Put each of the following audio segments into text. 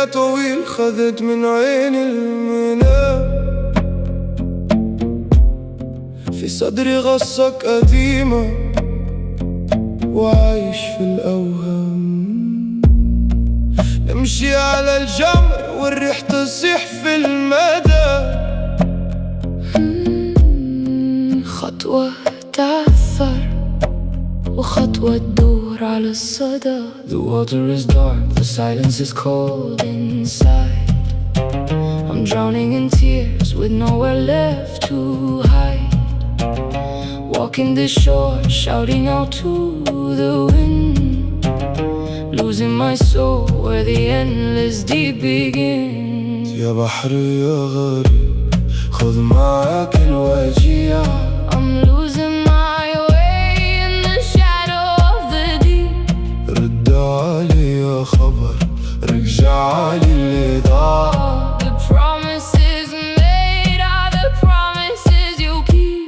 يا طويل خذت من عين المنام، في صدري غصك قديمة وعايش في الأوهام. نمشي على الجمر والريح تصيح في المدى، خطوة تعثر وخطوة تدور على الصدى. The water is dark, the silence is cold inside. I'm drowning in tears with nowhere left to hide. Walking the shore, shouting out to the wind, losing my soul where the endless deep begins. يا بحر يا غريب خذ معاك الوجيع. I'm losing my way in the shadow of the deep. رد علي يا خبر رجع علي اللي ضاع. The promises made are the promises you keep.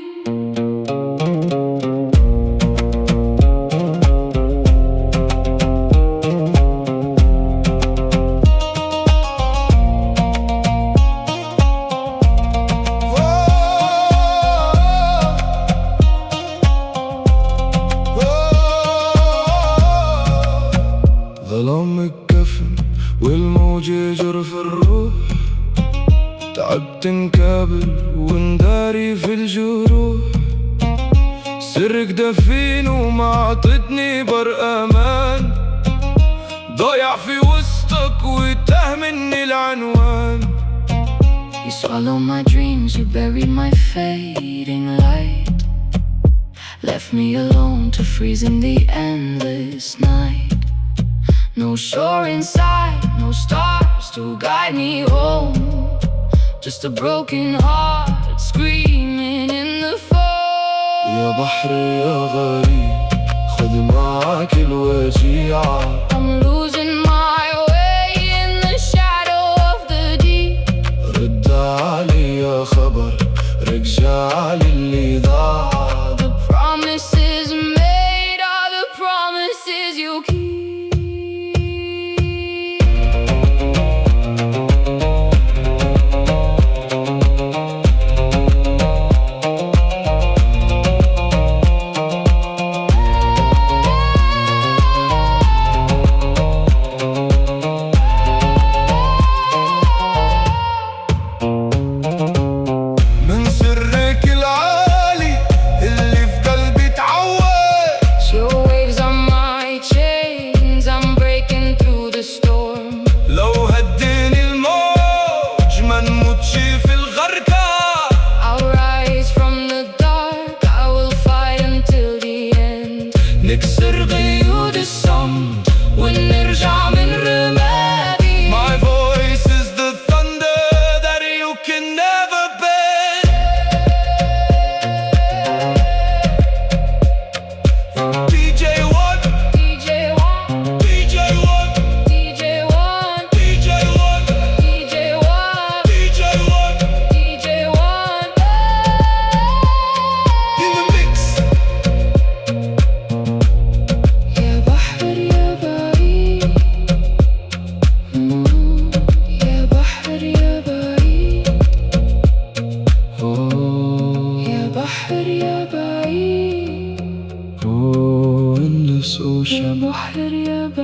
ظلام الكفن والموج يجر في الروح، تعبت نكابر ونداري في الجروح. سرك دفين وما عطتني بر امان، ضايع في وسطك وتاه مني العنوان. You swallowed my dreams, you buried my fading light, left me alone to freeze in the endless night. No shore in sight, no stars to guide me home, just a broken heart screaming in the phone. يا بحر يا غريب خذ معاك الوجيع. I'm losing my way in the shadow of the deep. رد علي يا خبر رجع علي اللي ضاع. The promises made are the promises you keep. من سرك العالي اللي في قلبي تعود. Your waves are my chains, I'm breaking through the storm. لو هديني الموج ما نموتش في الغرقة. I'll rise from the dark, I will fight until the end. نكسر قيود الصمت ونرجع من رمادي. My voice is the thunder that you can never bend. DJ One, DJ One, DJ One, DJ One, DJ One, DJ One, DJ One, DJ One. in the mix. يا بحر يا بعيد، يا بحر يا بعيد، يا بحر يا بعيد، Oh, in this يا ocean. بحر يا بعيد.